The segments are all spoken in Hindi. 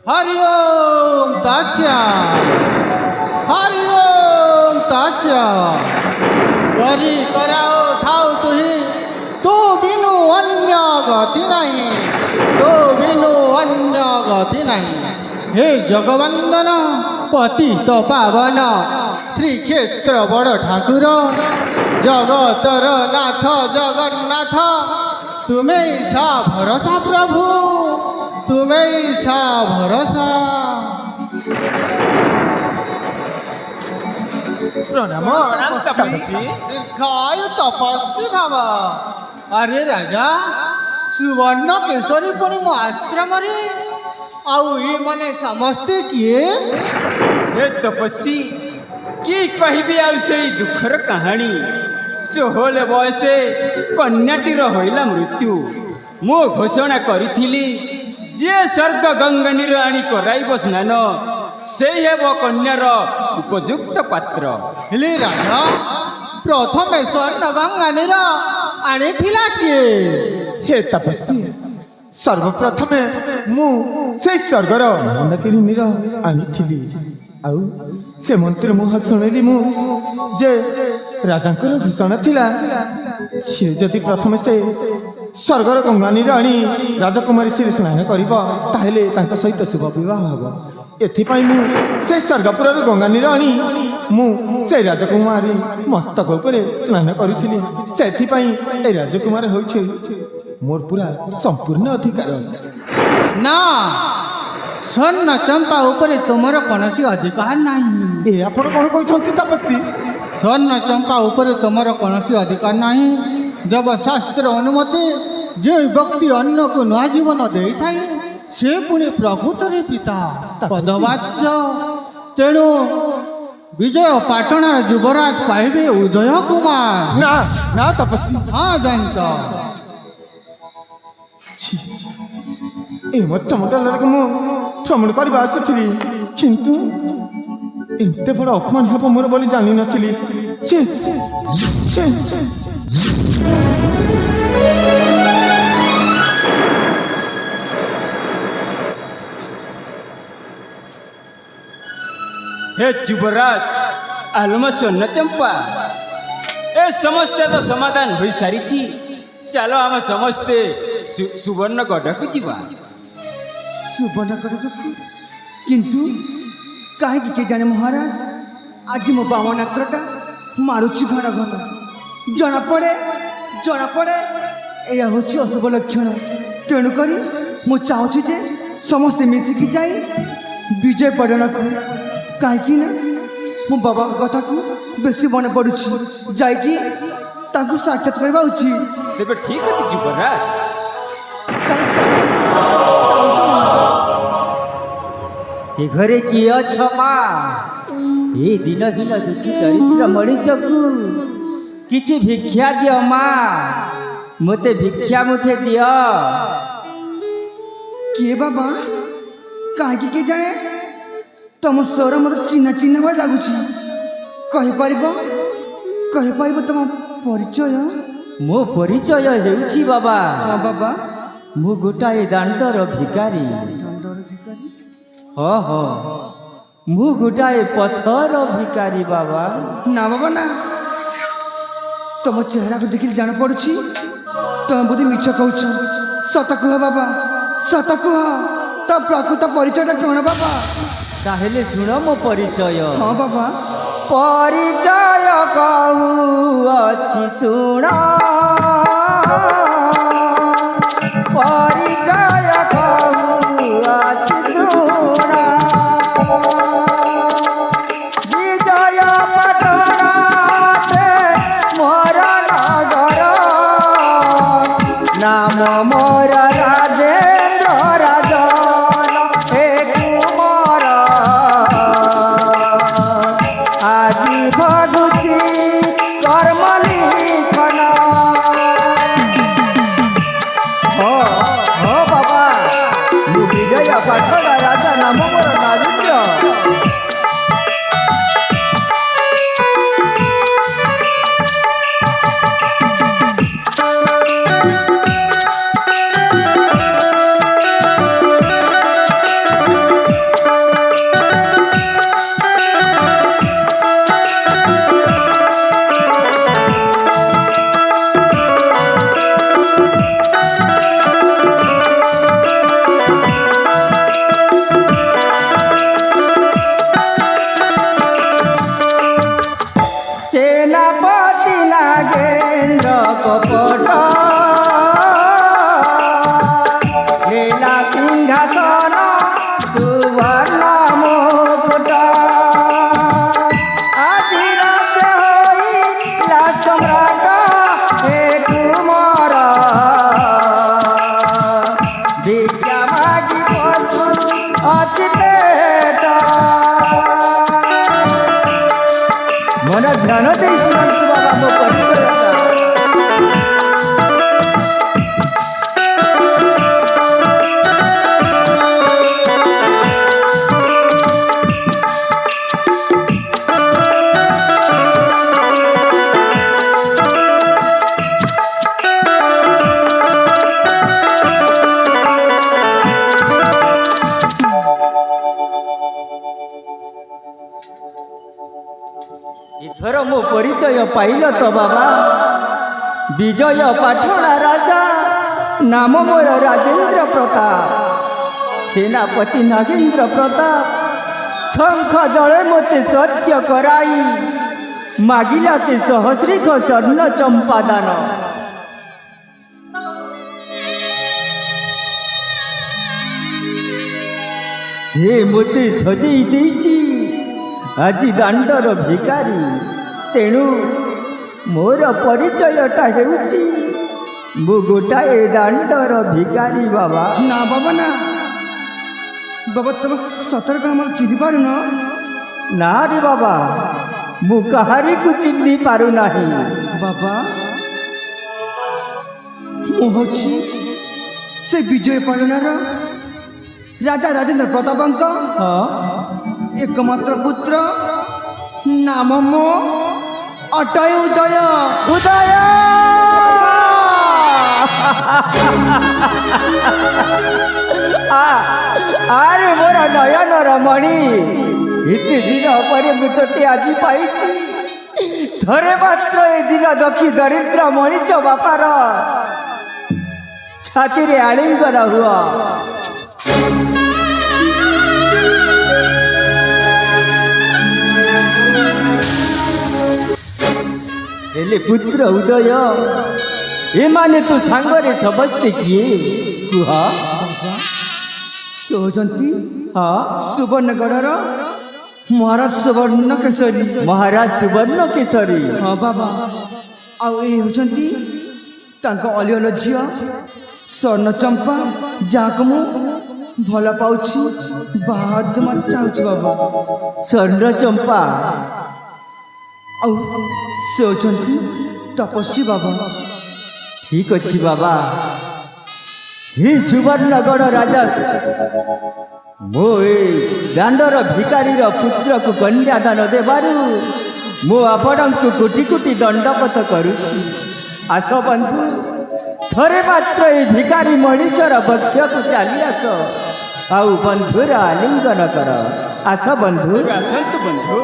हरिओम दास्या हरिओम दास्या करी कराओ ठाऊ तुही तू बिनु अन्य गति नहीं तू बिनु अन्य गति नहीं हे जगवंदन पतित पावन श्री क्षेत्र बड़ ठाकुर जगतर नाथ जगन्नाथ तुम्हें सा भरोसा प्रभु तुम्हें सा भरोसा। प्रणाम दीर्घायु तपस्वी भाव। अरे राजा सुवर्ण केशरी पुणी मो आश्रम आउ ये मने समस्ते किए हे तपस्वी कि कहबी आ से दुखर कहानी सोहल बयसे कन्याटीर होइला मृत्यु मो घोषणा करिथिली जे स्वर्ग गंगा निराणी कराइब स्नान से हेब कन्यार उपयुक्त पात्र। हेले राजा प्रथम स्वर्ण गंगा नीर आनी किए हे तपस्वी सर्वप्रथम मु से स्वर्गर मंदाकिनी नीर आनी आउ से मंत्री मुह शुणिली मु जे राजांकर घोषणा थिला से जदि प्रथम से स्वर्गर गंगा नीर आनी राजकुमारी श्री स्नान करिबा ताहेले तांका सहित शुभ विवाह हबो। एथिपाई मु से स्वर्गपुर गंगा नीर आनी मु से राजकुमारी मस्तक उपरे स्नान करिथिली सेथिपाई ए राजकुमार होइछे मोर पूरा संपूर्ण अधिकार ना स्वर्ण चंपा ऊपर तुमर कौनसी अधिकार नहीं। ए आपण कोन कहछंती तपस्वी स्वर्ण चंपा ऊपर तुमर कौनसी अधिकार नहीं। जब शास्त्र अनुमति जो व्यक्ति अन्न को नया जीवन दे थाए से पुणी प्रकृतर पिता पदवाच्य तेणु विजय पाटणार युवराज पाइबे उदय कुमार। ना ना तपस्वी हाँ जानता ए मत लड़के मु भ्रमण करवा आसुଥିଲି किंतु एते बड़ अपमान हेब मोर बोली जानि नथिली। छे छे हे युवराज आलम स्वर्ण चंपा ए समस्या तो समाधान हो सारी चलो आम समस्ते सुवर्णगढ़ को जीवा। सुवर्णगढ़ किंतु कहीं के जाने महाराज आज मो बामनात्रटा मारुची घन घन जना पड़े या हूँ अशुभ लक्षण तेणुक मु चाहूँ जे समस्ते मिसिकी जाई विजय पड़न को कहीं मो बाबा कथा को बेसी मन पड़ू जाकि साक्षात करवा उचित। तेरे ठीक है युवराज ए घरे किए अछ मा ए दिन दिन दुखी दरिद्र मनीष को किछि भिक्षा दियो मा मते भिक्षा मुठे दियो। किए बाबा कहीं के जाने तुम स्वर मत चिन्ह चिन्ह भाई लगुच कहीपर तुम परिचय। मो परिचय हेउछि बाबा। हाँ बाबा मु गोटाए दांडर भिकारी। दंडर भिकारी हो हो मु गोटाए पथर भिकारी बाबा। ना बाबा ना तुम चेहरा को देखिए जान पड़ुछि तुम बोधे मिछ कहूछ सत कह बाबा सत कह तो प्रकृत परिचय कौन बाबा। ताहेले सुन मो परिचय। हाँ बाबा परिचय कहू अछि सुन परिचय कहू अछि सुन विजय पटनाते मोर नगर नाम मोर राधे ଏଥର ମୋ ପରିଚୟ ପାଇଲ ତ ବାବା। ବିଜୟ ପାଠଣା ରାଜା, ନାମ ମୋର ରାଜେନ୍ଦ୍ର ପ୍ରତାପ। ସେନାପତି ନାଗେନ୍ଦ୍ର ପ୍ରତାପ ଶଙ୍ଖ ଜଳେ ମୋତେ ସତ୍ୟ କରାଇ ମାଗିଲା ସେ ସହସ୍ରିକ ସ୍ୱର୍ଣ୍ଣ ଚମ୍ପାଦାନ। ସେ ମୋତେ ସଜେଇ ଦେଇଛି ଆଜି ଦାଣ୍ଡର ଭିକାରୀ। ତେଣୁ ମୋର ପରିଚୟଟା ହେଉଛି ମୁଁ ଗୋଟାଏ ଦାଣ୍ଡର ଭିକାରୀ ବାବା। ନା ବାବା ନା, ବାବା ତମେ ସତରେ କ'ଣ ମୋତେ ଚିହ୍ନି ପାରୁନ? ନା ରେ ବାବା, ମୁଁ କାହାରିକୁ ଚିହ୍ନି ପାରୁନାହିଁ। ବାବା ମୁଁ ହେଉଛି ସେ ବିଜୟ ପାଟଣାର ରାଜା ରାଜେନ୍ଦ୍ର ପ୍ରତାପଙ୍କ एकमात्र पुत्र, नाम मो अटय उदय। ଉଦୟ ଆରେ ମୋର ନୟନର ମଣି, ଏତେ ଦିନ ପରେ ମୁଁ ତୋତେ ଆଜି ପାଇଛି। ଥରେ ମାତ୍ର ଏ ଦିନ ଦେଖି ଦରିଦ୍ର ମଣିଷ ବାପାର ଛାତିରେ ଆଳିଙ୍ଗନ ହୁଅ। ହେଲେ ପୁତ୍ର ଉଦୟ, ଏମାନେ ତୋ ସାଙ୍ଗରେ ସମସ୍ତେ କିଏ କୁହ? ସେ ହେଉଛନ୍ତି ହଁ, ସୁବର୍ଣ୍ଣଗଡ଼ର ମହାରାଜ ସୁବର୍ଣ୍ଣ କେଶରୀ। ମହାରାଜ ସୁବର୍ଣ୍ଣ କେଶରୀ। ହଁ ବାବା, ଆଉ ଏ ହେଉଛନ୍ତି ତାଙ୍କ ଅଲିଅଲ ଝିଅ ସ୍ୱର୍ଣ୍ଣଚମ୍ପା, ଯାହାକୁ ମୁଁ ଭଲ ପାଉଛି, ବାହା ଦେବାକୁ ଚାହୁଁଛି ବାବା। ସ୍ୱର୍ଣ୍ଣ ଚମ୍ପା। ଆଉ ସେ ହେଉଛନ୍ତି ତପସ୍ୱୀ ବାବା। ଠିକ ଅଛି ବାବା। হে ସୁବର୍ଣ୍ଣଗଡ଼ ରାଜା, ମୋ ଏ ଦାଣ୍ଡର ଭିକାରୀର ପୁତ୍ରକୁ କନ୍ୟାଦାନ ଦେବାରୁ ମୁଁ ଆପଣଙ୍କୁ କୋଟି କୋଟି ଦଣ୍ଡବତ କରୁଛି। ଆସ ବନ୍ଧୁ, ଥରେ ମାତ୍ର ଏ ଭିକାରୀ ମଣିଷର ବକ୍ଷକୁ ଚାଲି ଆସ, ଆଉ ବନ୍ଧୁର ଆଲିଙ୍ଗନ କର। ଆସ ବନ୍ଧୁ। ଆସନ୍ତୁ ବନ୍ଧୁ।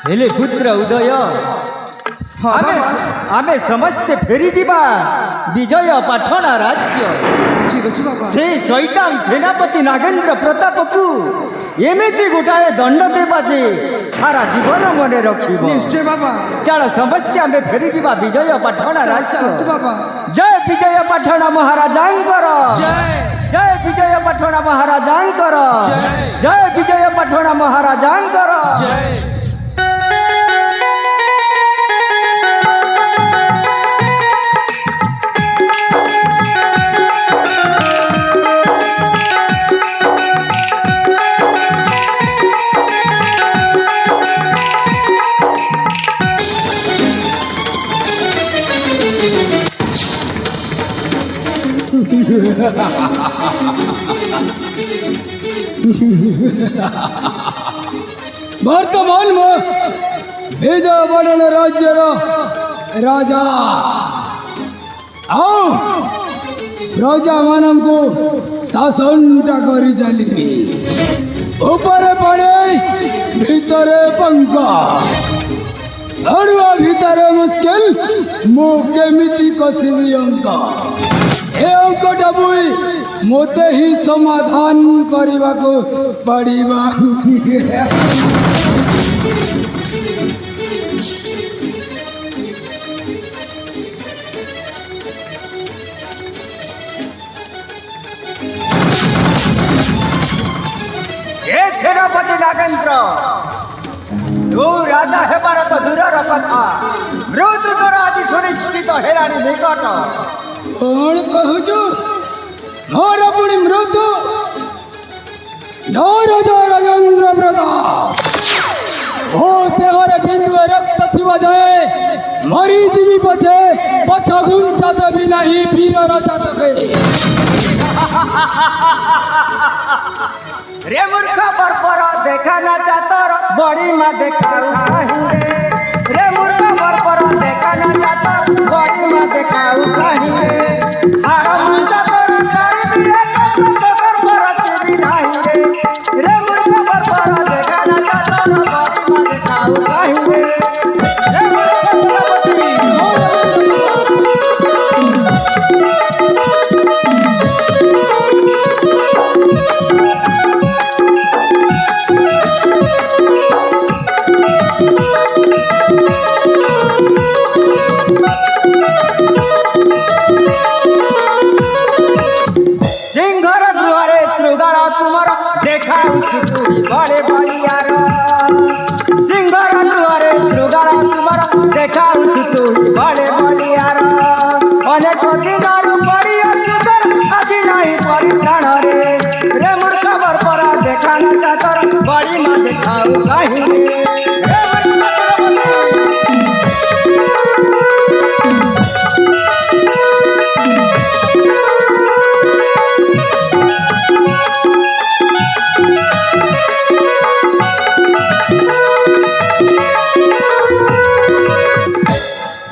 ହେଲେ ପୁତ୍ର ଉଦୟ, ଆମେ ସମସ୍ତେ ଫେରିଯିବା ବିଜୟ ପାଟଣା ରାଜ୍ୟ। ଠିକ ଅଛି ବାବା। ସେ ଶୈତାନ ସେନାପତି ନାଗେନ୍ଦ୍ର ପ୍ରତାପକୁ ଏମିତି ଗୋଟାଏ ଦଣ୍ଡ ଦେବା ଯେ ସାରା ଜୀବନ ମନେ ରଖିବ। ନିଶ୍ଚୟ ବାବା। ଚାଲ ସମସ୍ତେ ଆମେ ଫେରିଯିବା ବିଜୟ ପାଟଣା ରାଜ୍ୟ। ଚାଲନ୍ତୁ ବାବା। ଜୟ ବିଜୟ ପାଟଣା ମହାରାଜାଙ୍କର, ଜୟ ବିଜୟ ପାଟଣା ମହାରାଜାଙ୍କର, ଜୟ ବିଜୟ ପାଟଣା ମହାରାଜାଙ୍କର। वर्तमान में विजय पाटना राज्यर राजा आओ प्रजा मान को शासन कर चली ऊपर पड़े भितरे पंखा अड़ुआ भितरे मुश्किल मु केमिति कसबी अंक ए अंकटा बुई मोते ही समाधान करने को पड़िबा। सेनापति नागेन्द्र, तू राजा हेबार तो दूरर कथा, मृत्यु तोर आज सुनिश्चित हेलानी निकट। कौन कहूचु मोर पुणी मृत्यु राजा राजेन्द्र प्रताप ओ देहरे बिंदु रक्त थिबा जाए मरीजीवी पछे पछा गुंजा देवी नहीं पीर रचा तके रे मूर्ख बरपर देखा ना चातर बड़ी माँ देखाऊ कहीं रे मूर्ख बरपर देखा ना चातर बड़ी माँ देखाऊ कहीं हार मुंडा पर कर दिया कर पर भी नहीं रे मूर्ख बरपर देखा ना चातर बड़ी माँ देखाऊ कहीं रे सिंहर दुआरे श्रृंगार कुमार देखा उचुरी बड़े बलियार सिंहर दुआरे श्रृंगार कुमार देखा उचुरी बड़े बलियार अनेक दिनर बड़ी सुंदर आदि नहीं परित्राण रे मूर्ख बरपरा देखा ना चातर बड़ी माँ देखाऊ कहीं रे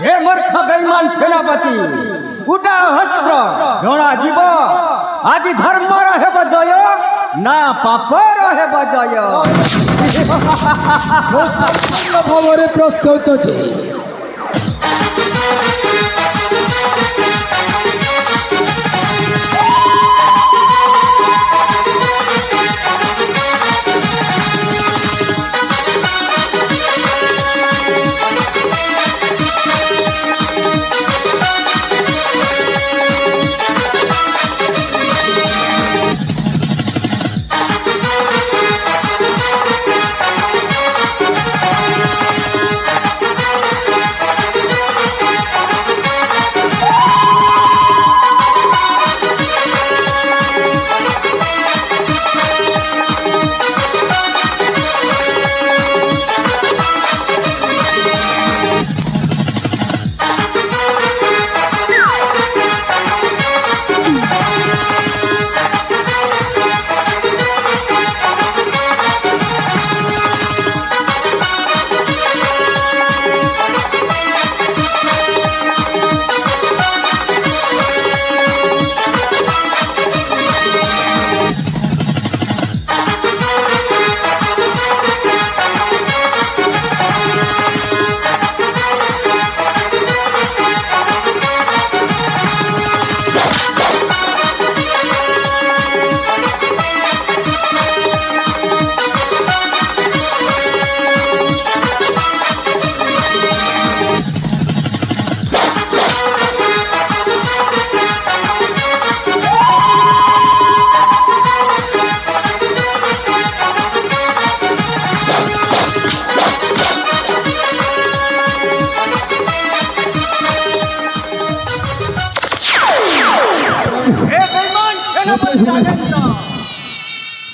हे मूर्ख बेईमान सेनापति उठा हस्त्र जणा जीव आज धर्म रहे जय ना पाप रहे जय भावरे प्रस्तुत अछि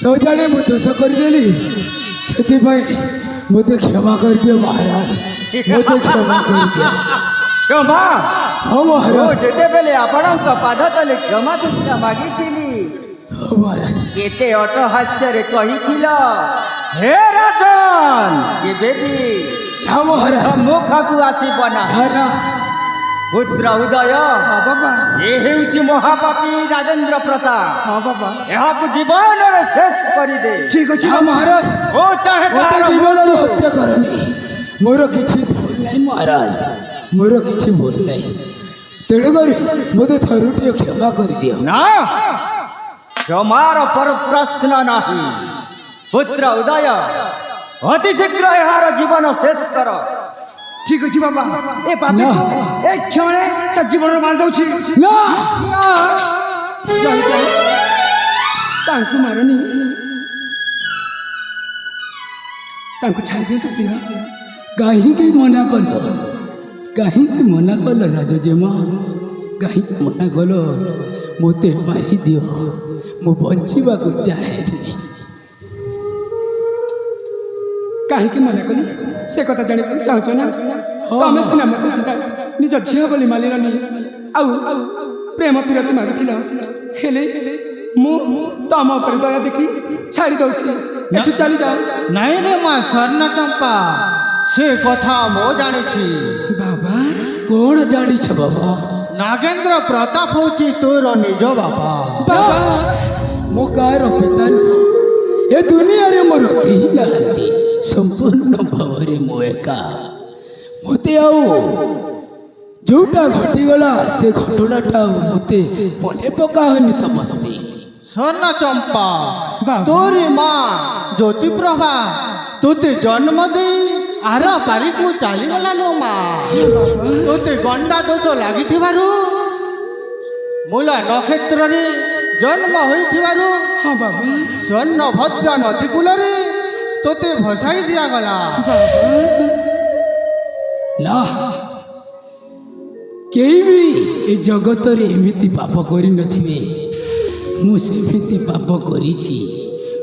तो जाने मु दोष करदेली से मत क्षमा कर दियो महाराज मत क्षमा कर दियो क्षमा हाँ महाराज जेते बेले आपणक पाद तले क्षमा भिक्षा मागिथिली हाँ महाराज केते अटहास्य रे कहिथिल हे राजन ये बेबी हाँ महाराज मुखकु आसी बना ना पुत्र उदय हाँ बाबा ये हेउची महापापी राजेंद्र प्रताप हाँ बाबा एहाकु जीवन रे शेष करि दे ठीक अच्छे हाँ महाराज ओ चाहे मत तार जीवन हत्या करनी मोर किछि भूल नहीं महाराज मोर किछि भूल नहीं तेणुकरी मत थरुटिए क्षमा कर दियो ना क्षमार पर प्रश्न नाही पुत्र उदय अति शीघ्र एहार जीवन शेष कर ठीक अच्छे बाबा ए पापी ना। को ए क्षणे ता जीवन मार दउछि ना तांकु मारनी तांकु छाड़ दियो तो पिना कहीं मना कल कहीं मना कल राजजेमा कहीं मना कल मते मारी दियो मु बंचिबा को चाहे କାହିଁକି ମନା କଲି ସେ କଥା ଜାଣିବାକୁ ଚାହୁଁଛ ନା ତମେ ସିନା ମୋତେ ନିଜ ଝିଅ ବୋଲି ମାନିଲନି ଆଉ ପ୍ରେମ ବିରତି ମାଗୁଥିଲ ହେଲେ ମୁଁ ତମ ଉପରେ ଦୟା ଦେଖି ଛାଡ଼ି ଦଉଛି ଏଠୁ ଚାଲିଯାଅ। ନାଇଁ ରେ ମା ସ୍ୱର୍ଣ୍ଣ ଚମ୍ପା, ସେ କଥା ମୁଁ ଜାଣିଛି। ବାବା କଣ ଜାଣିଛ ବାବା? ନାଗେନ୍ଦ୍ର ପ୍ରତାପ ହଉଛି ତୋର ନିଜ ବାପା। ବାବା ମୋ କାହାର ପିତା ନୁହଁ, ଏ ଦୁନିଆରେ ମୋର କେହି ନାହାନ୍ତି, ସମ୍ପୂର୍ଣ୍ଣ ଭାବରେ ମୁଁ ଏକା। ମୋତେ ଆଉ ଯୋଉଟା ଘଟିଗଲା ସେ ଘଟଣାଟା ଆଉ ମୋତେ ମନେ ପକାଅନି ତପସ୍ୱୀ। ସ୍ୱର୍ଣ୍ଣ ଚମ୍ପା, ବାବା। ତୋରି ମା ଜ୍ୟୋତିପ୍ରଭା ତୋତେ ଜନ୍ମ ଦେଇ ଆର ପାରିକୁ ଚାଲିଗଲା ଲୋ ମା। ତୋତେ ଗଣ୍ଡା ଦୋଷ ଲାଗିଥିବାରୁ ମୂଳ ନକ୍ଷତ୍ରରେ ଜନ୍ମ ହୋଇଥିବାରୁ ହଁ ବାବା ସ୍ୱର୍ଣ୍ଣଭଦ୍ର ନଦୀ କୂଳରେ ତୋତେ ଭସାଇ ଦିଆଗଲା। ନା କେହି ବି ଏ ଜଗତରେ ଏମିତି ପାପ କରିନଥିବେ, ମୁଁ ସେମିତି ପାପ କରିଛି।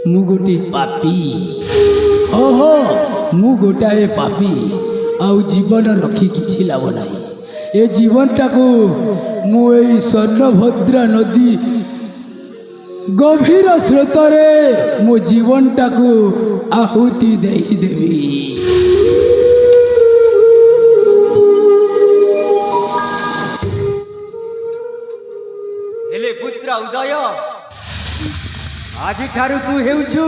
ମୁଁ ଗୋଟିଏ ପାପୀ, ଓହୋ ମୁଁ ଗୋଟାଏ ପାପୀ। ଆଉ ଜୀବନ ରଖି କିଛି ଲାଭ ନାହିଁ। ଏ ଜୀବନଟାକୁ ମୁଁ ଏଇ ସ୍ୱର୍ଣ୍ଣଭଦ୍ରା ନଦୀ ଗଭୀର ସ୍ରୋତରେ ମୋ ଜୀବନଟାକୁ ଆହୁତି ଦେଇଦେବି। ହେଲେ ପୁତ୍ର ଉଦୟ, ଆଜିଠାରୁ ତୁ ହେଉଛୁ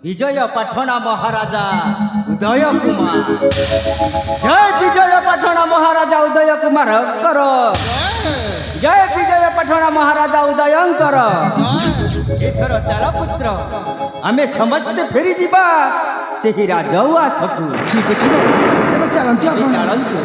ବିଜୟ ପାଟଣା ମହାରାଜା ଉଦୟ କୁମାର। ଜୟ ବିଜୟ ପାଟଣା ମହାରାଜା ଉଦୟ କୁମାରଙ୍କର, ଜୟ ବିଜୟ ପାଟଣା ମହାରାଜା ଉଦୟଙ୍କର। ଏଥର ଚାଲ ପୁତ୍ର, ଆମେ ସମସ୍ତେ ଫେରିଯିବା ସେହି ରାଜଉଆସକୁ। ଠିକ ଅଛି ବାବା, ତେବେ ଚାଲନ୍ତୁ ଆପଣ। ଚାଲନ୍ତୁ।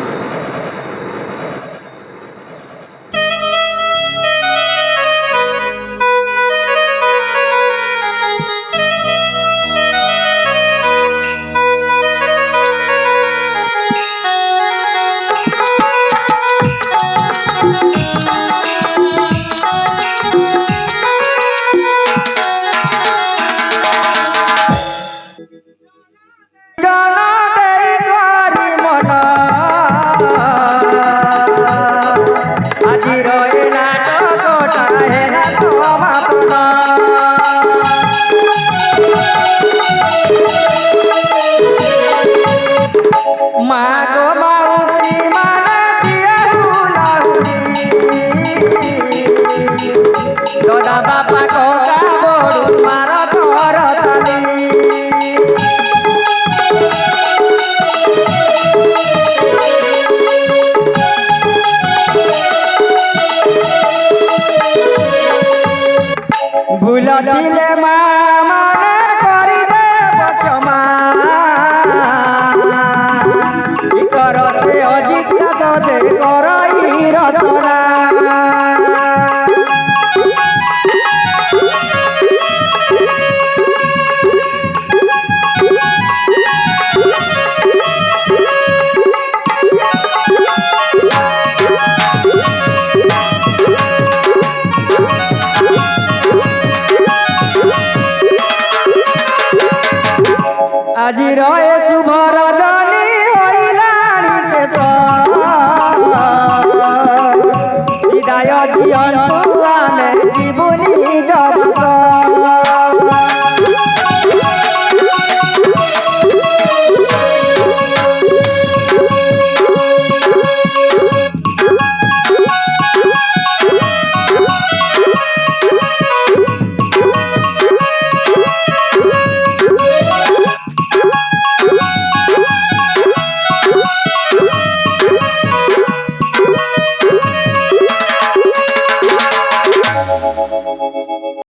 দিলে মা মনে করিবে ক্ষমা করছে অজিজ্ঞাত যে করই রচনা আজি রয়ে শুভ রজনী